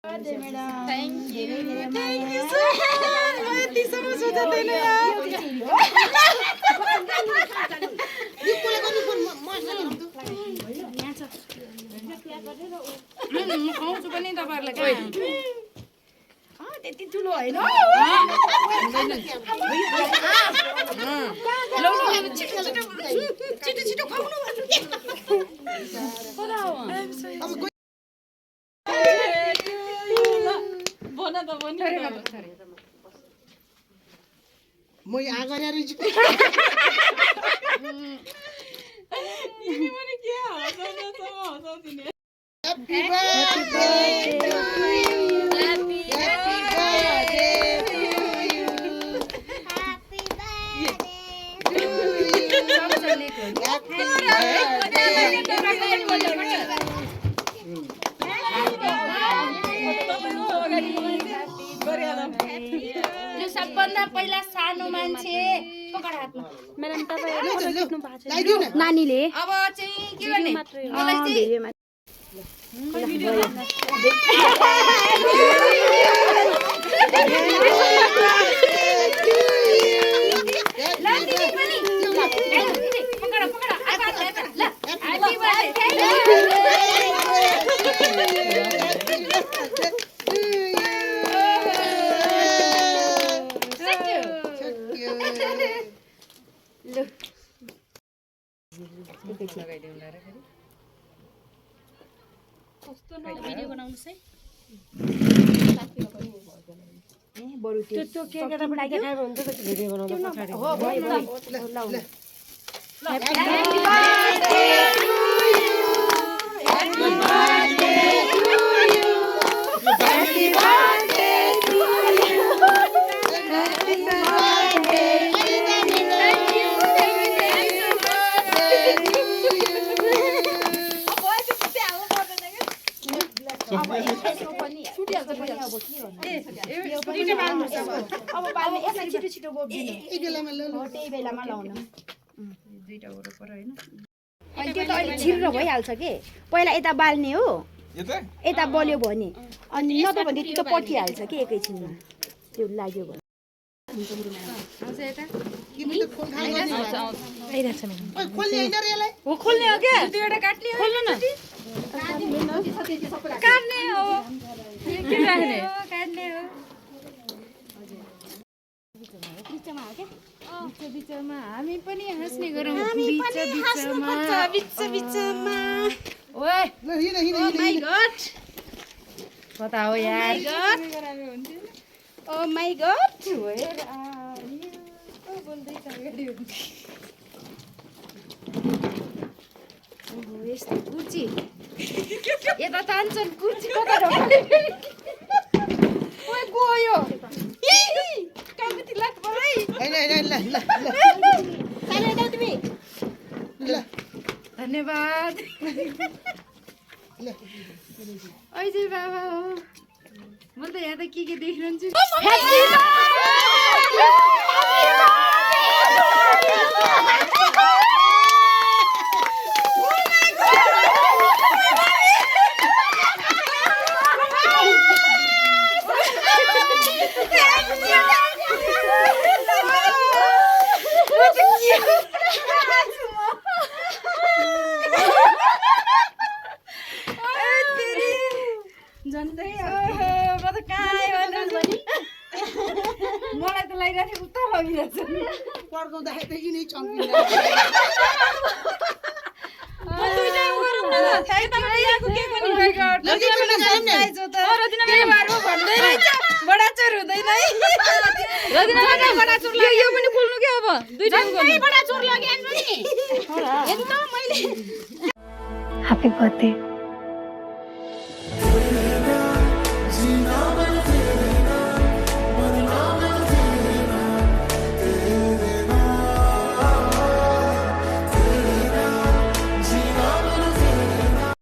Thank you so much. Yati sama sudah tena ya. खाउँछु पनि तपाईहरुलाई के त्यति ठुलो हैन छिटो छिटो खाउनु बना त बनी म यहाँ गरेर छु तिमी पनि के हसाउँदिने Happy birthday to you. Happy birthday to you. Happy birthday To you. Happy जो सबभन्दा पहिला सानो मान्छे पकड हातमा म्याडम तपाईहरु फोटो खिच्नु भएको छ लगाइदिउ न नानीले अब चाहिँ के गर्ने मलाई चाहिँ भिडियो बनाउनुस् है बरु त्यो केकबाट देखाएको हुन्छ त भिडियो बनाउँदा पछाडी हो भयो ल Happy birthday to you. Happy birthday to you. Happy birthday to you. Happy birthday. अब बाल्ने यसलाई छिटो छिटो बोक्दिनु एक बेलामा ल हो त्यही बेलामा लाउनु दुईटा वरपर हैन अनि त्यो त अहिले छिर्रो भइहाल्छ के पहिला यता बाल्ने हो यता बल्यो भने अनि नत्र भने त्यो त पटिहाल्छ के एकैछिनमा त्यो लाग्यो भने आउँछ यता किन त खोल खाल गर्ने आइराछ म्याडम ओइ खोल्ने हैन रे यसलाई हो खोल्ने हो के दुईटा काट्ने हो खोल्नु न काट्ने हो के राख्ने काट्ने हो बिचमा हामी पनि हाँस्ने गरौँ बिचमा ओए ल हिँड हिँड ओ माय गॉड कता हो यार oh my God where are you ओ बोल्दै छ गाडी ओहो यस्तो कुर्ची यता तान्छन् कुर्ची कता ढोक्ने ओए गयो कामति लात परै हैन हैन ल ल सानो यता तिमी ल धन्यवाद ल अझै बाबा हो म त यहाँ त के देखिरहन्छु झन्डै म त कहाँ आयो मलाई त लागिरहेको उता लगिरहेछ पड्काउँदाखेरि त यिनै चम्किन्छ यो पनि खोल्नु के अब दुईटा Happy birthday.